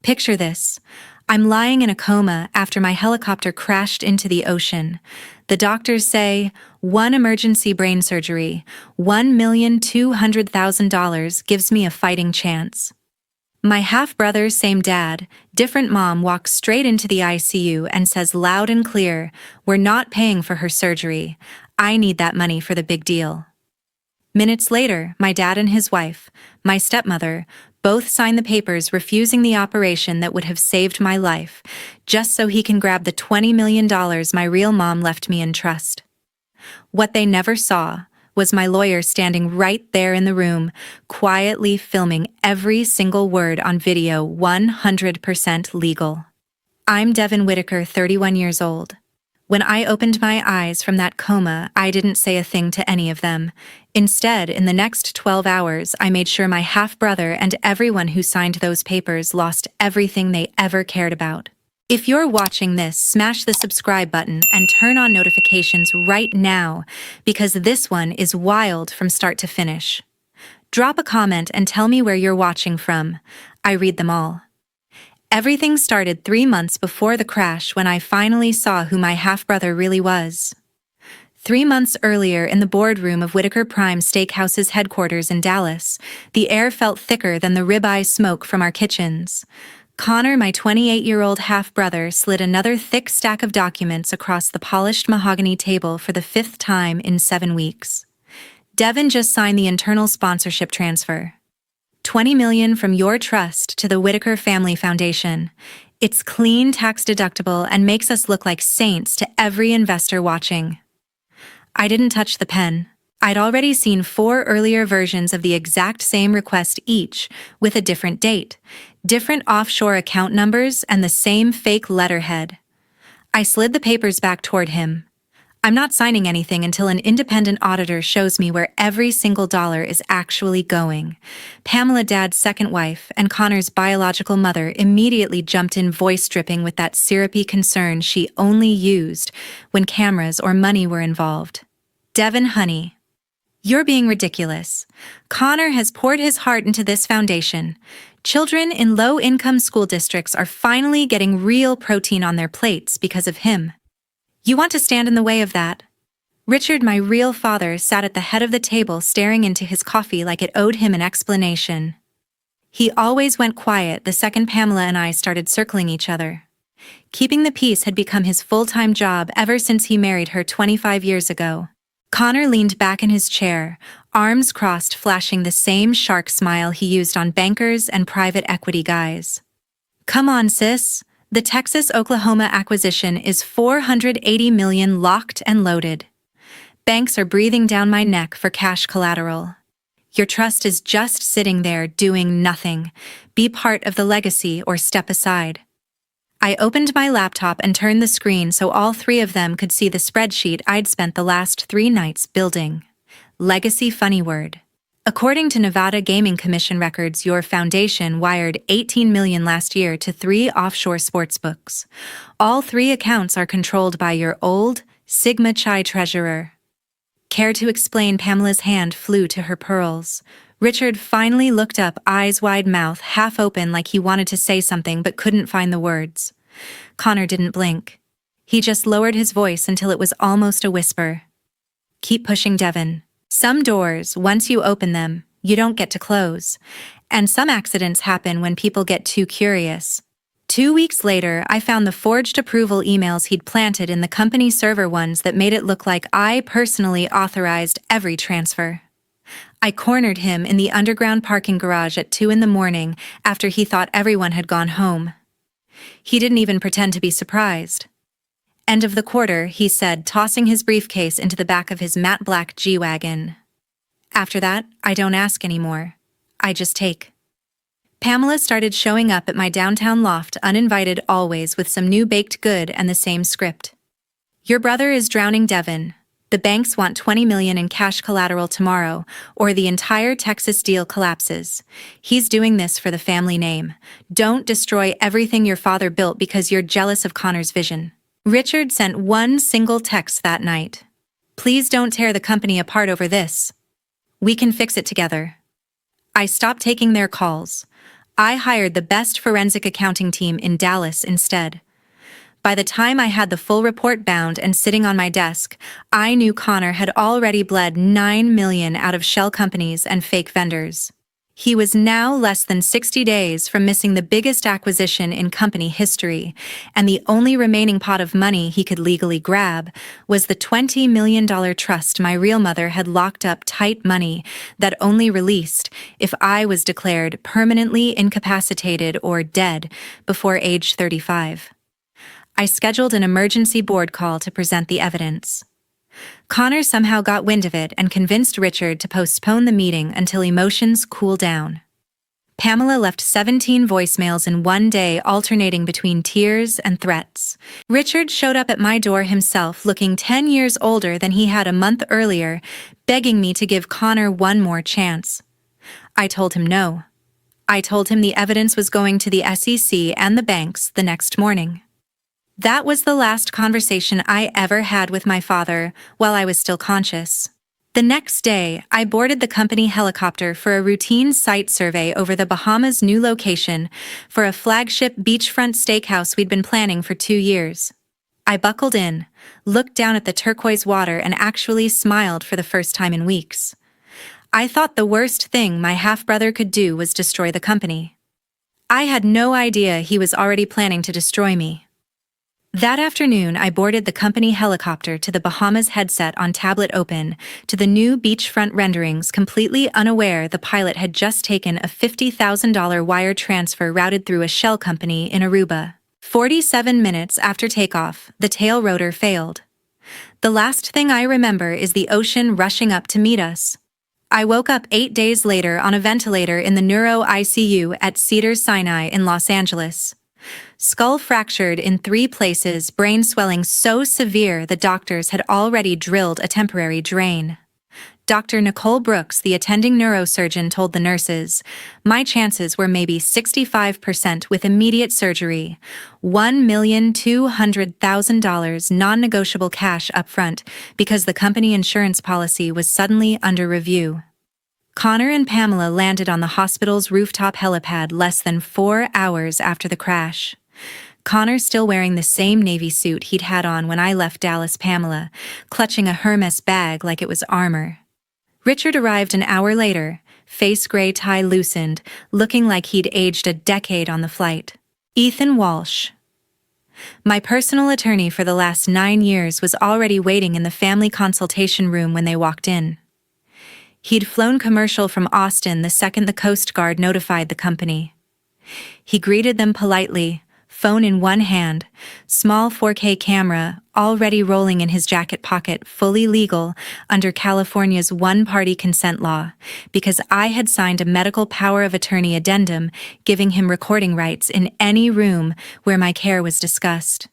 Picture this. I'm lying in a coma after my helicopter crashed into the ocean. The doctors say, one emergency brain surgery, $1,200,000 gives me a fighting chance. My half-brother, same dad, different mom walks straight into the ICU and says loud and clear, we're not paying for her surgery. I need that money for the big deal. Minutes later, my dad and his wife, my stepmother, both sign the papers refusing the operation that would have saved my life, just so he can grab the $20 million my real mom left me in trust. What they never saw was my lawyer standing right there in the room, quietly filming every single word on video, 100% legal. I'm Devon Whitaker, 31 years old. When I opened my eyes from that coma, I didn't say a thing to any of them. Instead, in the next 12 hours, I made sure my half-brother and everyone who signed those papers lost everything they ever cared about. If you're watching this, smash the subscribe button and turn on notifications right now, because this one is wild from start to finish. Drop a comment and tell me where you're watching from. I read them all. Everything started 3 months before the crash when I finally saw who my half-brother really was. 3 months earlier, in the boardroom of Whitaker Prime Steakhouse's headquarters in Dallas, the air felt thicker than the ribeye smoke from our kitchens. Connor, my 28-year-old half-brother, slid another thick stack of documents across the polished mahogany table for the 5th time in 7 weeks. Devon just signed the internal sponsorship transfer. $20 million from your trust to the Whitaker Family Foundation. It's clean, tax-deductible, and makes us look like saints to every investor watching. I didn't touch the pen. I'd already seen 4 earlier versions of the exact same request, each with a different date, different offshore account numbers, and the same fake letterhead. I slid the papers back toward him. I'm not signing anything until an independent auditor shows me where every single dollar is actually going. Pamela, Dad's second wife, and Connor's biological mother immediately jumped in, voice dripping with that syrupy concern she only used when cameras or money were involved. Devon, honey, you're being ridiculous. Connor has poured his heart into this foundation. Children in low-income school districts are finally getting real protein on their plates because of him. You want to stand in the way of that? Richard, my real father, sat at the head of the table staring into his coffee like it owed him an explanation. He always went quiet the second Pamela and I started circling each other. Keeping the peace had become his full-time job ever since he married her 25 years ago. Connor leaned back in his chair, arms crossed, flashing the same shark smile he used on bankers and private equity guys. Come on, sis. The Texas-Oklahoma acquisition is $480 million locked and loaded. Banks are breathing down my neck for cash collateral. Your trust is just sitting there doing nothing. Be part of the legacy or step aside. I opened my laptop and turned the screen so all 3 of them could see the spreadsheet I'd spent the last 3 nights building. Legacy, funny word. According to Nevada Gaming Commission records, your foundation wired $18 million last year to 3 offshore sportsbooks. All 3 accounts are controlled by your old Sigma Chi treasurer. Care to explain? Pamela's hand flew to her pearls. Richard finally looked up, eyes wide, mouth half open like he wanted to say something but couldn't find the words. Connor didn't blink. He just lowered his voice until it was almost a whisper. Keep pushing, Devon. Some doors, once you open them, you don't get to close. And some accidents happen when people get too curious. 2 weeks later, I found the forged approval emails he'd planted in the company server, ones that made it look like I personally authorized every transfer. I cornered him in the underground parking garage at 2 a.m. after he thought everyone had gone home. He didn't even pretend to be surprised. End of the quarter, he said, tossing his briefcase into the back of his matte black G-Wagon. After that, I don't ask anymore. I just take. Pamela started showing up at my downtown loft, uninvited always, with some new baked good and the same script. Your brother is drowning, Devon. The banks want $20 million in cash collateral tomorrow, or the entire Texas deal collapses. He's doing this for the family name. Don't destroy everything your father built because you're jealous of Connor's vision. Richard sent one single text that night. Please don't tear the company apart over this. We can fix it together. I stopped taking their calls. I hired the best forensic accounting team in Dallas instead. By the time I had the full report bound and sitting on my desk, I knew Connor had already bled $9 million out of shell companies and fake vendors. He was now less than 60 days from missing the biggest acquisition in company history, and the only remaining pot of money he could legally grab was the $20 million trust my real mother had locked up tight money that only released if I was declared permanently incapacitated or dead before age 35. I scheduled an emergency board call to present the evidence. Connor somehow got wind of it and convinced Richard to postpone the meeting until emotions cool down. Pamela left 17 voicemails in one day, alternating between tears and threats. Richard showed up at my door himself, looking 10 years older than he had a month earlier, begging me to give Connor one more chance. I told him no. I told him the evidence was going to the SEC and the banks the next morning. That was the last conversation I ever had with my father while I was still conscious. The next day, I boarded the company helicopter for a routine site survey over the Bahamas' new location for a flagship beachfront steakhouse we'd been planning for 2 years. I buckled in, looked down at the turquoise water, and actually smiled for the first time in weeks. I thought the worst thing my half-brother could do was destroy the company. I had no idea he was already planning to destroy me. That afternoon, I boarded the company helicopter to the Bahamas, headset on tablet open, to the new beachfront renderings, completely unaware the pilot had just taken a $50,000 wire transfer routed through a shell company in Aruba. 47 minutes after takeoff, the tail rotor failed. The last thing I remember is the ocean rushing up to meet us. I woke up 8 days later on a ventilator in the neuro ICU at Cedars-Sinai in Los Angeles. Skull fractured in 3 places, brain swelling so severe the doctors had already drilled a temporary drain. Dr. Nicole Brooks, the attending neurosurgeon, told the nurses, my chances were maybe 65% with immediate surgery, $1,200,000 non-negotiable cash upfront because the company insurance policy was suddenly under review. Connor and Pamela landed on the hospital's rooftop helipad less than 4 hours after the crash. Connor still wearing the same navy suit he'd had on when I left Dallas, Pamela, clutching a Hermes bag like it was armor. Richard arrived an hour later, face gray tie loosened, looking like he'd aged a decade on the flight. Ethan Walsh, my personal attorney for the last 9 years, was already waiting in the family consultation room when they walked in. He'd flown commercial from Austin the second the Coast Guard notified the company. He greeted them politely, phone in one hand, small 4K camera already rolling in his jacket pocket, fully legal under California's one-party consent law, because I had signed a medical power of attorney addendum giving him recording rights in any room where my care was discussed.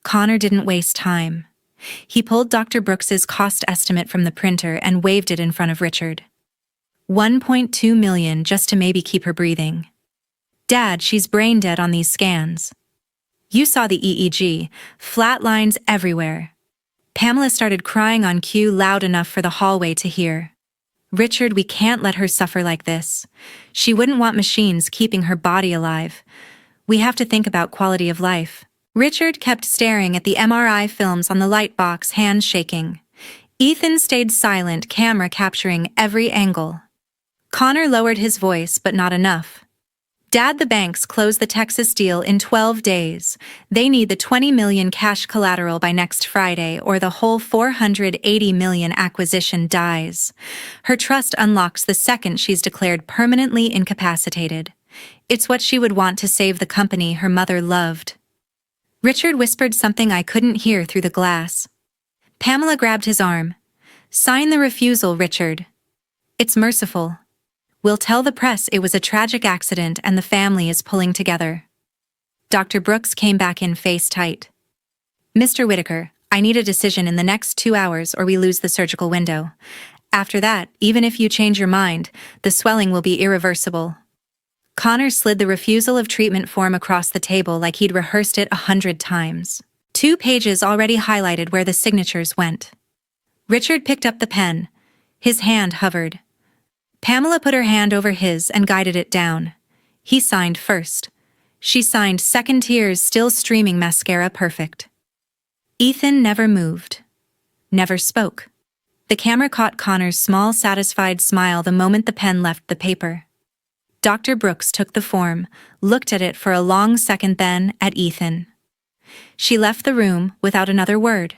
Connor didn't waste time. He pulled Dr. Brooks's cost estimate from the printer and waved it in front of Richard. $1.2 million just to maybe keep her breathing. Dad, she's brain dead on these scans. You saw the EEG, flat lines everywhere. Pamela started crying on cue loud enough for the hallway to hear. Richard, we can't let her suffer like this. She wouldn't want machines keeping her body alive. We have to think about quality of life. Richard kept staring at the MRI films on the light box, hands shaking. Ethan stayed silent, camera capturing every angle. Connor lowered his voice, but not enough. Dad, the banks closed the Texas deal in 12 days. They need the $20 million cash collateral by next Friday, or the whole $480 million acquisition dies. Her trust unlocks the second she's declared permanently incapacitated. It's what she would want to save the company her mother loved. Richard whispered something I couldn't hear through the glass. Pamela grabbed his arm. Sign the refusal, Richard. It's merciful. We'll tell the press it was a tragic accident and the family is pulling together. Dr. Brooks came back in, face tight. Mr. Whitaker, I need a decision in the next 2 hours or we lose the surgical window. After that, even if you change your mind, the swelling will be irreversible. Connor slid the refusal of treatment form across the table like he'd rehearsed it 100 times. 2 pages already highlighted where the signatures went. Richard picked up the pen. His hand hovered. Pamela put her hand over his and guided it down. He signed first. She signed second, tears still streaming, mascara perfect. Ethan never moved. Never spoke. The camera caught Connor's small, satisfied smile the moment the pen left the paper. Dr. Brooks took the form, looked at it for a long second, then at Ethan. She left the room without another word.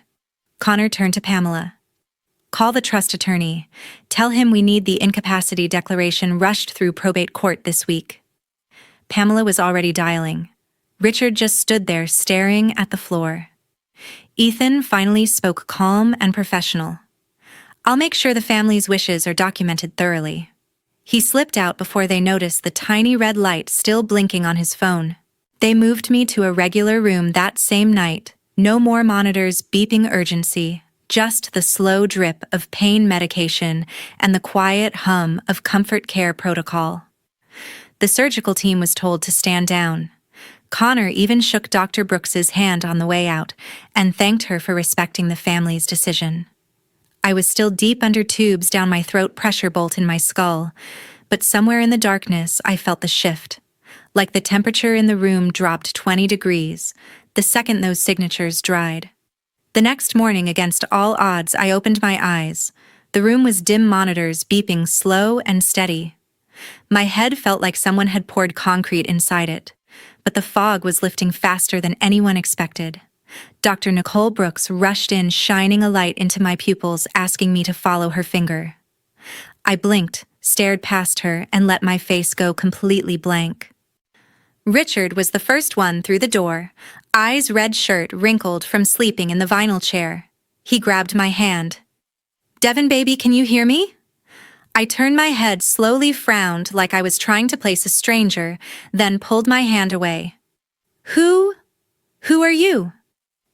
Connor turned to Pamela. Call the trust attorney. Tell him we need the incapacity declaration rushed through probate court this week. Pamela was already dialing. Richard just stood there staring at the floor. Ethan finally spoke calm and professional. I'll make sure the family's wishes are documented thoroughly. He slipped out before they noticed the tiny red light still blinking on his phone. They moved me to a regular room that same night. No more monitors beeping urgency, just the slow drip of pain medication and the quiet hum of comfort care protocol. The surgical team was told to stand down. Connor even shook Dr. Brooks's hand on the way out and thanked her for respecting the family's decision. I was still deep under tubes down my throat, pressure bolt in my skull, but somewhere in the darkness I felt the shift. Like the temperature in the room dropped 20 degrees, the second those signatures dried. The next morning, against all odds, I opened my eyes. The room was dim, monitors beeping slow and steady. My head felt like someone had poured concrete inside it, but the fog was lifting faster than anyone expected. Dr. Nicole Brooks rushed in, shining a light into my pupils, asking me to follow her finger. I blinked, stared past her, and let my face go completely blank. Richard was the first one through the door, eyes red, shirt wrinkled from sleeping in the vinyl chair. He grabbed my hand. Devon, baby, can you hear me? I turned my head, slowly frowned like I was trying to place a stranger, then pulled my hand away. Who are you?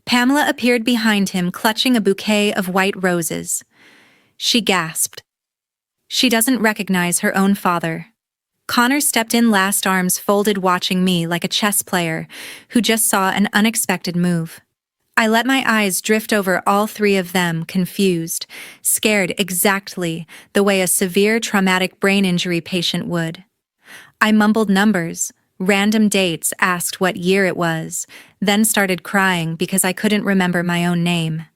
Pamela appeared behind him, clutching a bouquet of white roses. She gasped. She doesn't recognize her own father. Connor stepped in last, arms folded, watching me like a chess player who just saw an unexpected move. I let my eyes drift over all three of them, confused, scared, exactly the way a severe traumatic brain injury patient would. I mumbled numbers, random dates, asked what year it was, then started crying because I couldn't remember my own name.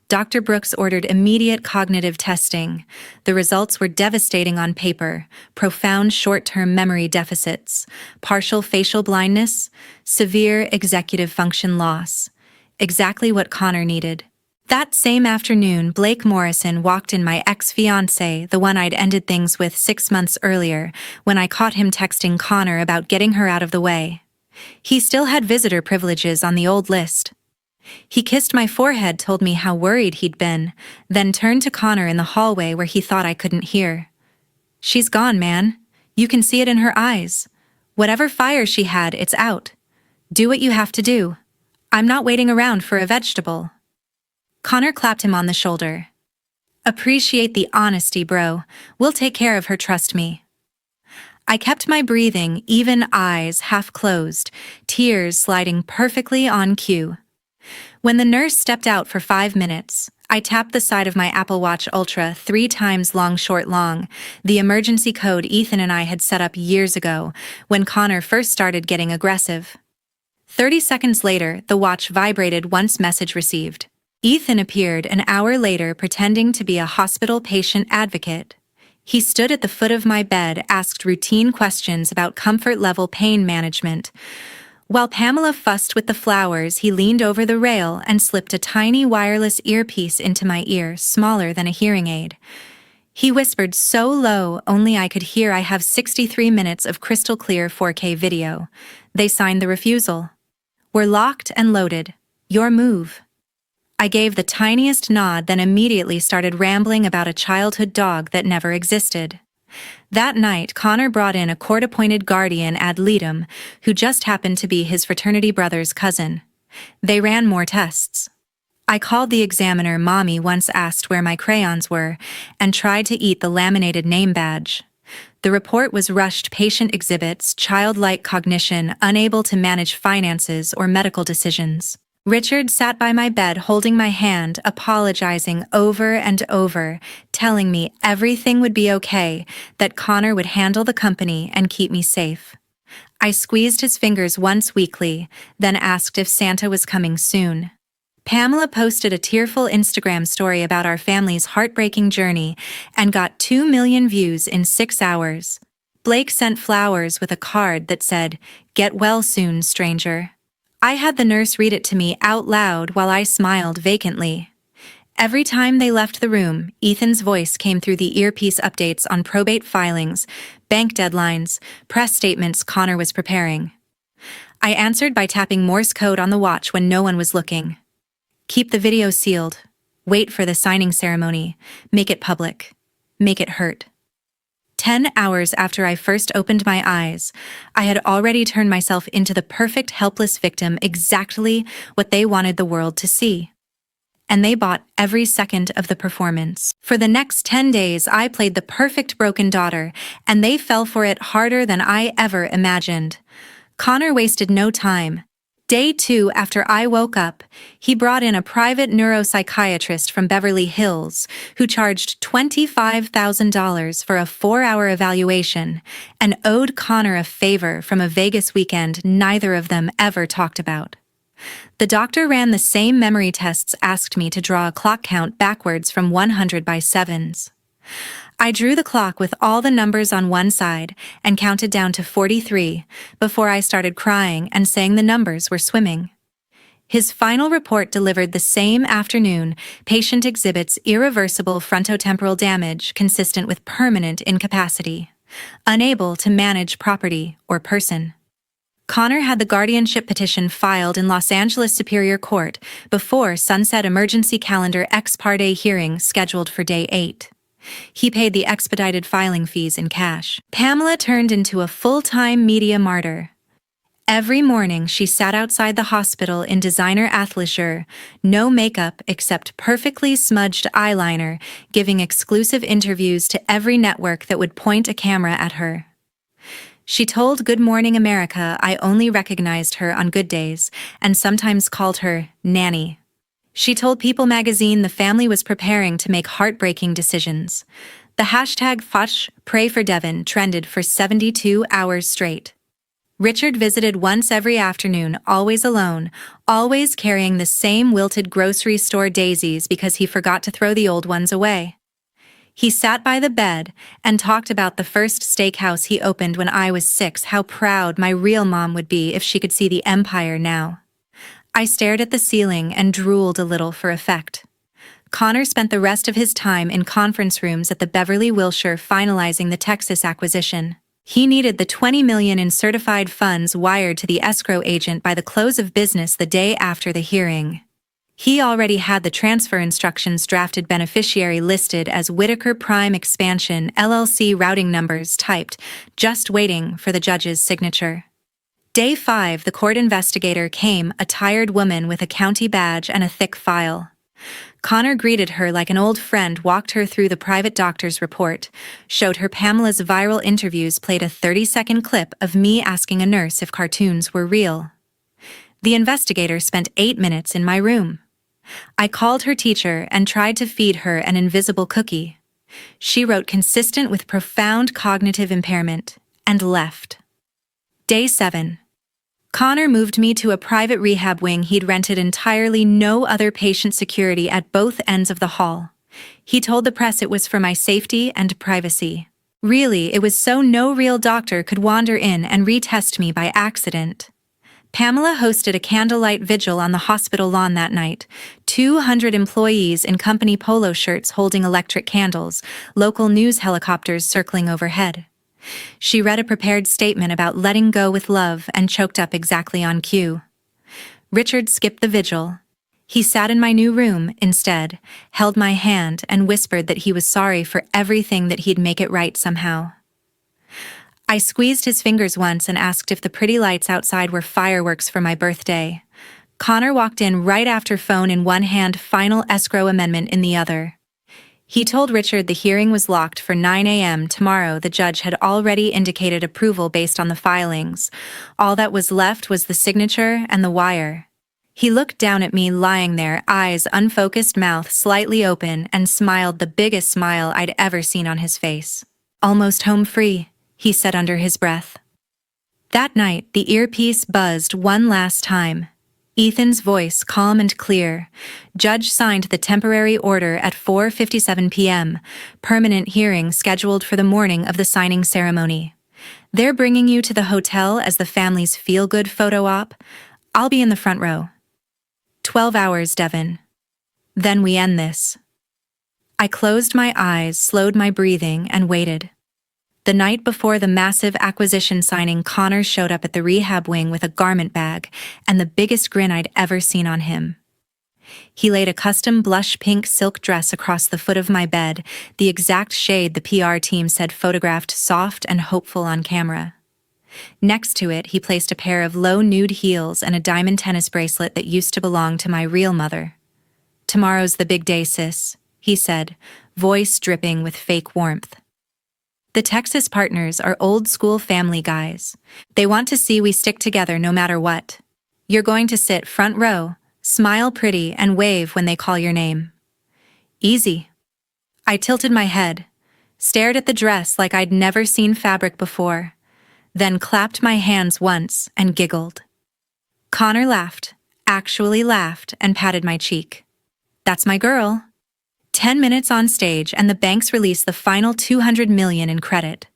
Dr. Brooks ordered immediate cognitive testing. The results were devastating on paper: profound short-term memory deficits, partial facial blindness, severe executive function loss. Exactly what Connor needed. That same afternoon, Blake Morrison walked in, my ex-fiancé, the one I'd ended things with 6 months earlier, when I caught him texting Connor about getting her out of the way. He still had visitor privileges on the old list. He kissed my forehead, told me how worried he'd been, then turned to Connor in the hallway where he thought I couldn't hear. She's gone, man. You can see it in her eyes. Whatever fire she had, it's out. Do what you have to do. I'm not waiting around for a vegetable. Connor clapped him on the shoulder. Appreciate the honesty, bro. We'll take care of her, trust me. I kept my breathing, even eyes half closed, tears sliding perfectly on cue. When the nurse stepped out for 5 minutes, I tapped the side of my Apple Watch Ultra 3 times, long, short, long, the emergency code Ethan and I had set up years ago when Connor first started getting aggressive. 30 seconds later, the watch vibrated once, message received. Ethan appeared an hour later, pretending to be a hospital patient advocate. He stood at the foot of my bed, asked routine questions about comfort level pain management. While Pamela fussed with the flowers, he leaned over the rail and slipped a tiny wireless earpiece into my ear, smaller than a hearing aid. He whispered so low only I could hear, I have 63 minutes of crystal clear 4K video. They signed the refusal. We're locked and loaded. Your move. I gave the tiniest nod, then immediately started rambling about a childhood dog that never existed. That night, Connor brought in a court-appointed guardian ad litem who just happened to be his fraternity brother's cousin. They ran more tests. I called the examiner Mommy once, asked where my crayons were, and tried to eat the laminated name badge. The report was rushed: patient exhibits childlike cognition, unable to manage finances or medical decisions. Richard sat by my bed holding my hand, apologizing over and over, telling me everything would be okay, that Connor would handle the company and keep me safe. I squeezed his fingers once weakly, then asked if Santa was coming soon. Pamela posted a tearful Instagram story about our family's heartbreaking journey and got 2 million views in 6 hours. Blake sent flowers with a card that said, "Get well soon, stranger." I had the nurse read it to me out loud while I smiled vacantly. Every time they left the room, Ethan's voice came through the earpiece updates on probate filings, bank deadlines, press statements Connor was preparing. I answered by tapping Morse code on the watch when no one was looking. Keep the video sealed. Wait for the signing ceremony. Make it public. Make it hurt. 10 hours after I first opened my eyes, I had already turned myself into the perfect helpless victim, exactly what they wanted the world to see. And they bought every second of the performance. For the next 10 days, I played the perfect broken daughter, and they fell for it harder than I ever imagined. Connor wasted no time. Day 2 after I woke up, he brought in a private neuropsychiatrist from Beverly Hills who charged $25,000 for a 4-hour evaluation and owed Connor a favor from a Vegas weekend neither of them ever talked about. The doctor ran the same memory tests, asked me to draw a clock count backwards from 100 by 7s. I drew the clock with all the numbers on one side and counted down to 43 before I started crying and saying the numbers were swimming. His final report delivered the same afternoon. Patient exhibits irreversible frontotemporal damage consistent with permanent incapacity. Unable to manage property or person. Connor had the guardianship petition filed in Los Angeles Superior Court before Sunset Emergency Calendar ex parte hearing scheduled for Day 8. He paid the expedited filing fees in cash. Pamela turned into a full-time media martyr. Every morning she sat outside the hospital in designer athleisure, no makeup except perfectly smudged eyeliner, giving exclusive interviews to every network that would point a camera at her. She told Good Morning America I only recognized her on good days and sometimes called her Nanny. She told People magazine the family was preparing to make heartbreaking decisions. The hashtag #FUSH, pray for Devon trended for 72 hours straight. Richard visited once every afternoon, always alone, always carrying the same wilted grocery store daisies because he forgot to throw the old ones away. He sat by the bed and talked about the first steakhouse he opened when I was 6, how proud my real mom would be if she could see the empire now. I stared at the ceiling and drooled a little for effect. Connor spent the rest of his time in conference rooms at the Beverly Wilshire finalizing the Texas acquisition. He needed the $20 million in certified funds wired to the escrow agent by the close of business the day after the hearing. He already had the transfer instructions drafted, beneficiary listed as Whitaker Prime Expansion LLC, routing numbers typed, just waiting for the judge's signature. Day 5, the court investigator came, a tired woman with a county badge and a thick file. Connor greeted her like an old friend, walked her through the private doctor's report, showed her Pamela's viral interviews, played a 30-second clip of me asking a nurse if cartoons were real. The investigator spent 8 minutes in my room. I called her teacher and tried to feed her an invisible cookie. She wrote consistent with profound cognitive impairment and left. Day 7. Connor moved me to a private rehab wing he'd rented entirely, no other patient security at both ends of the hall. He told the press it was for my safety and privacy. Really, it was so no real doctor could wander in and retest me by accident. Pamela hosted a candlelight vigil on the hospital lawn that night. 200 employees in company polo shirts holding electric candles, local news helicopters circling overhead. She read a prepared statement about letting go with love and choked up exactly on cue. Richard skipped the vigil. He sat in my new room instead, held my hand and whispered that he was sorry for everything, that he'd make it right somehow. I squeezed his fingers once and asked if the pretty lights outside were fireworks for my birthday. Connor walked in right after, phone in one hand, final escrow amendment in the other. He told Richard the hearing was locked for 9 a.m. tomorrow. The judge had already indicated approval based on the filings. All that was left was the signature and the wire. He looked down at me lying there, eyes unfocused, mouth slightly open, and smiled the biggest smile I'd ever seen on his face. "Almost home free," he said under his breath. That night, the earpiece buzzed one last time. Ethan's voice calm and clear. Judge signed the temporary order at 4:57 p.m., permanent hearing scheduled for the morning of the signing ceremony. They're bringing you to the hotel as the family's feel-good photo op. I'll be in the front row. 12 hours, Devon. Then we end this. I closed my eyes, slowed my breathing, and waited. The night before the massive acquisition signing, Connor showed up at the rehab wing with a garment bag and the biggest grin I'd ever seen on him. He laid a custom blush pink silk dress across the foot of my bed, the exact shade the PR team said photographed soft and hopeful on camera. Next to it, he placed a pair of low nude heels and a diamond tennis bracelet that used to belong to my real mother. "Tomorrow's the big day, sis," he said, voice dripping with fake warmth. The Texas partners are old-school family guys. They want to see we stick together no matter what. You're going to sit front row, smile pretty, and wave when they call your name. Easy. I tilted my head, stared at the dress like I'd never seen fabric before, then clapped my hands once and giggled. Connor laughed, actually laughed, and patted my cheek. "That's my girl." 10 minutes on stage and the banks release the final $200 million in credit.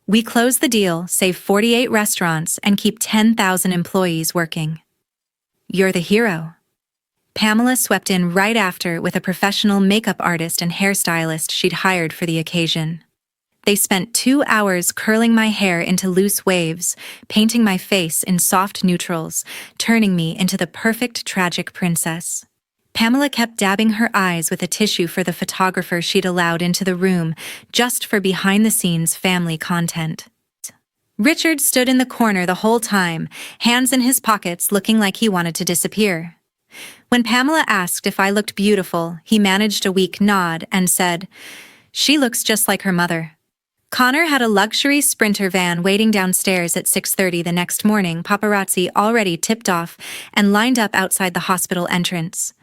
We close the deal, save 48 restaurants, and keep 10,000 employees working. "You're the hero." Pamela swept in right after with a professional makeup artist and hairstylist she'd hired for the occasion. They spent 2 hours curling my hair into loose waves, painting my face in soft neutrals, turning me into the perfect tragic princess. Pamela kept dabbing her eyes with a tissue for the photographer she'd allowed into the room, just for behind-the-scenes family content. Richard stood in the corner the whole time, hands in his pockets, looking like he wanted to disappear. When Pamela asked if I looked beautiful, he managed a weak nod and said, "She looks just like her mother." Connor had a luxury Sprinter van waiting downstairs at 6:30 the next morning, paparazzi already tipped off and lined up outside the hospital entrance.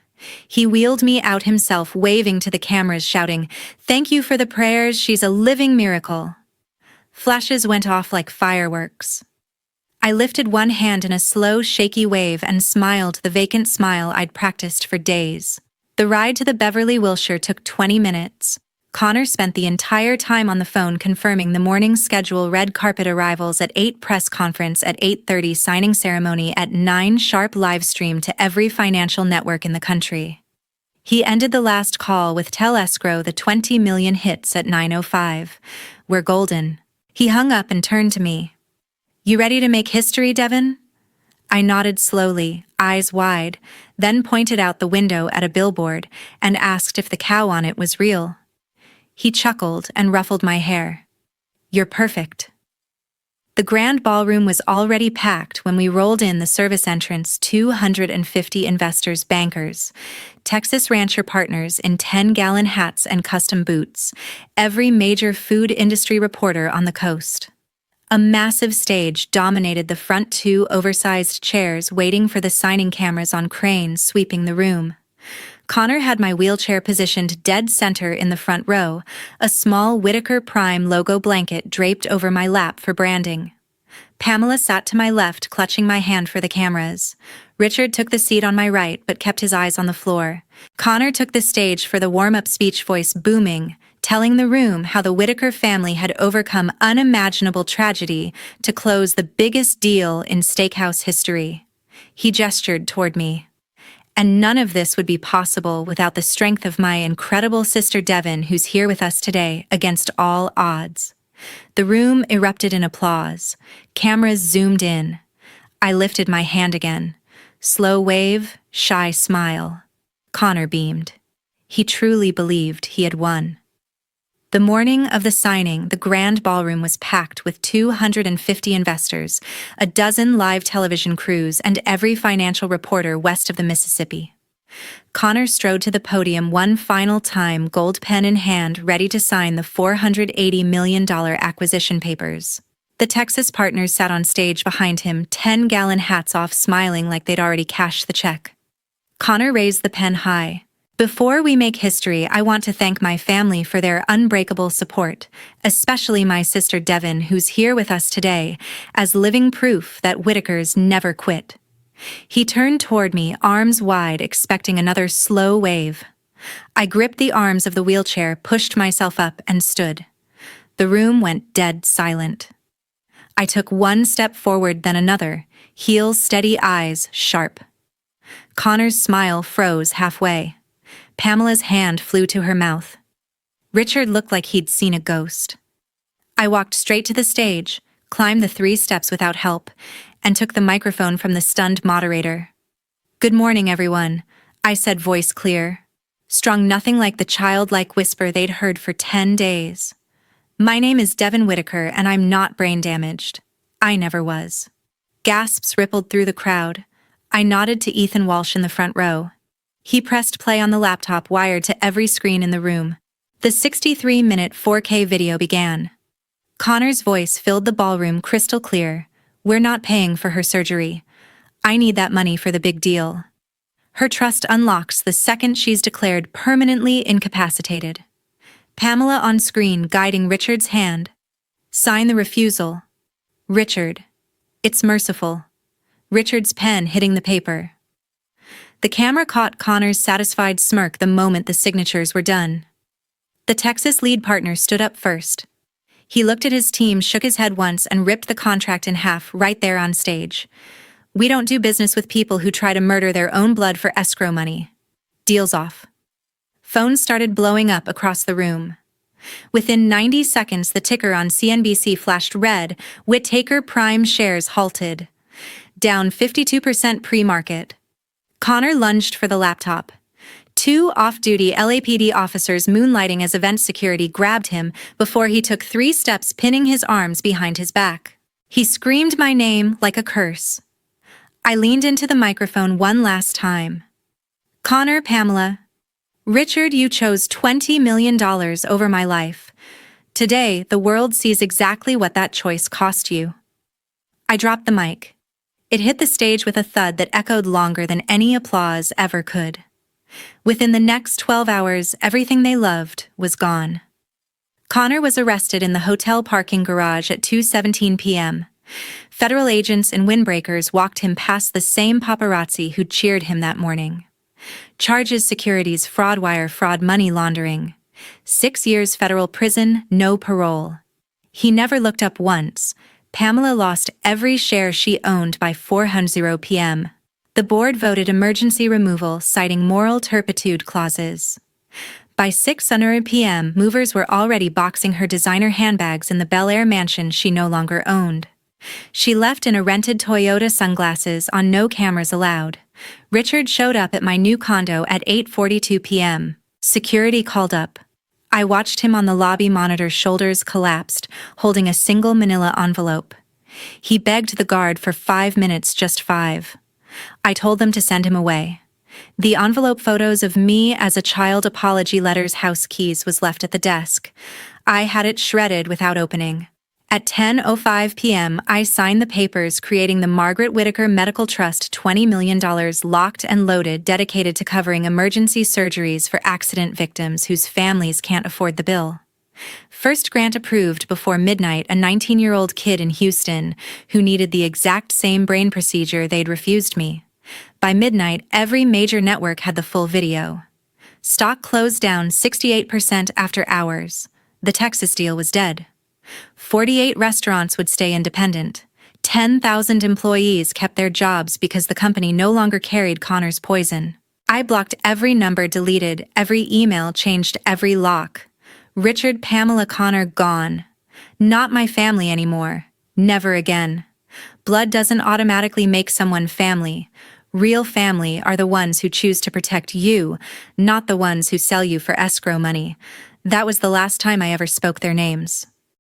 He wheeled me out himself, waving to the cameras, shouting, "Thank you for the prayers, she's a living miracle." Flashes went off like fireworks. I lifted one hand in a slow, shaky wave and smiled the vacant smile I'd practiced for days. The ride to the Beverly Wilshire took 20 minutes. Connor spent the entire time on the phone confirming the morning schedule: red carpet arrivals at 8, press conference at 8:30, signing ceremony at 9 sharp, live stream to every financial network in the country. He ended the last call with "Tell escrow the 20 million hits at 9:05. We're golden." He hung up and turned to me. "You ready to make history, Devon?" I nodded slowly, eyes wide, then pointed out the window at a billboard and asked if the cow on it was real. He chuckled and ruffled my hair. "You're perfect." The grand ballroom was already packed when we rolled in the service entrance. 250 investors, bankers, Texas rancher partners in 10-gallon hats and custom boots, every major food industry reporter on the coast. A massive stage dominated the front, 2 oversized chairs waiting for the signing cameras on cranes sweeping the room. Connor had my wheelchair positioned dead center in the front row, a small Whitaker Prime logo blanket draped over my lap for branding. Pamela sat to my left, clutching my hand for the cameras. Richard took the seat on my right, but kept his eyes on the floor. Connor took the stage for the warm-up speech, voice booming, telling the room how the Whitaker family had overcome unimaginable tragedy to close the biggest deal in steakhouse history. He gestured toward me. "And none of this would be possible without the strength of my incredible sister Devon, who's here with us today, against all odds." The room erupted in applause. Cameras zoomed in. I lifted my hand again. Slow wave, shy smile. Connor beamed. He truly believed he had won. The morning of the signing, the grand ballroom was packed with 250 investors, a dozen live television crews, and every financial reporter west of the Mississippi. Connor strode to the podium one final time, gold pen in hand, ready to sign the $480 million acquisition papers. The Texas partners sat on stage behind him, 10-gallon hats off, smiling like they'd already cashed the check. Connor raised the pen high. Before we make history, I want to thank my family for their unbreakable support, especially my sister Devon, who's here with us today, as living proof that Whitakers never quit. He turned toward me, arms wide, expecting another slow wave. I gripped the arms of the wheelchair, pushed myself up, and stood. The room went dead silent. I took one step forward, then another, heels steady, eyes sharp. Connor's smile froze halfway. Pamela's hand flew to her mouth. Richard looked like he'd seen a ghost. I walked straight to the stage, climbed the 3 steps without help, and took the microphone from the stunned moderator. "Good morning, everyone," I said, voice clear. Strung nothing like the childlike whisper they'd heard for 10 days. "My name is Devon Whitaker, and I'm not brain damaged. I never was." Gasps rippled through the crowd. I nodded to Ethan Walsh in the front row. He pressed play on the laptop wired to every screen in the room. The 63-minute 4K video began. Connor's voice filled the ballroom crystal clear. "We're not paying for her surgery. I need that money for the big deal. Her trust unlocks the second she's declared permanently incapacitated." Pamela on screen guiding Richard's hand. "Sign the refusal." "Richard. It's merciful." Richard's pen hitting the paper. The camera caught Connor's satisfied smirk the moment the signatures were done. The Texas lead partner stood up first. He looked at his team, shook his head once, and ripped the contract in half right there on stage. "We don't do business with people who try to murder their own blood for escrow money. Deal's off." Phones started blowing up across the room. Within 90 seconds, the ticker on CNBC flashed red. Whitaker Prime shares halted. Down 52% pre-market. Connor lunged for the laptop. 2 off-duty LAPD officers moonlighting as event security grabbed him before he took 3 steps, pinning his arms behind his back. He screamed my name like a curse. I leaned into the microphone one last time. "Connor, Pamela. Richard, you chose $20 million over my life. Today, the world sees exactly what that choice cost you." I dropped the mic. It hit the stage with a thud that echoed longer than any applause ever could. Within the next 12 hours, everything they loved was gone. Connor was arrested in the hotel parking garage at 2:17 p.m. Federal agents and windbreakers walked him past the same paparazzi who'd cheered him that morning. Charges: securities fraud, wire fraud, money laundering. 6 years federal prison, no parole. He never looked up once. Pamela lost every share she owned by 4:00 p.m. The board voted emergency removal, citing moral turpitude clauses. By 6:00 p.m., movers were already boxing her designer handbags in the Bel Air mansion she no longer owned. She left in a rented Toyota, sunglasses on, no cameras allowed. Richard showed up at my new condo at 8:42 p.m. Security called up. I watched him on the lobby monitor, shoulders collapsed, holding a single manila envelope. He begged the guard for 5 minutes, just 5. I told them to send him away. The envelope, photos of me as a child, apology letters, house keys, was left at the desk. I had it shredded without opening. At 10:05 p.m., I signed the papers creating the Margaret Whitaker Medical Trust, $20 million locked and loaded, dedicated to covering emergency surgeries for accident victims whose families can't afford the bill. First grant approved before midnight, a 19-year-old kid in Houston who needed the exact same brain procedure they'd refused me. By midnight, every major network had the full video. Stock closed down 68% after hours. The Texas deal was dead. 48 restaurants would stay independent. 10,000 employees kept their jobs because the company no longer carried Connor's poison. I blocked every number, deleted every email, changed every lock. Richard, Pamela, Connor gone. Not my family anymore. Never again. Blood doesn't automatically make someone family. Real family are the ones who choose to protect you, not the ones who sell you for escrow money. That was the last time I ever spoke their names.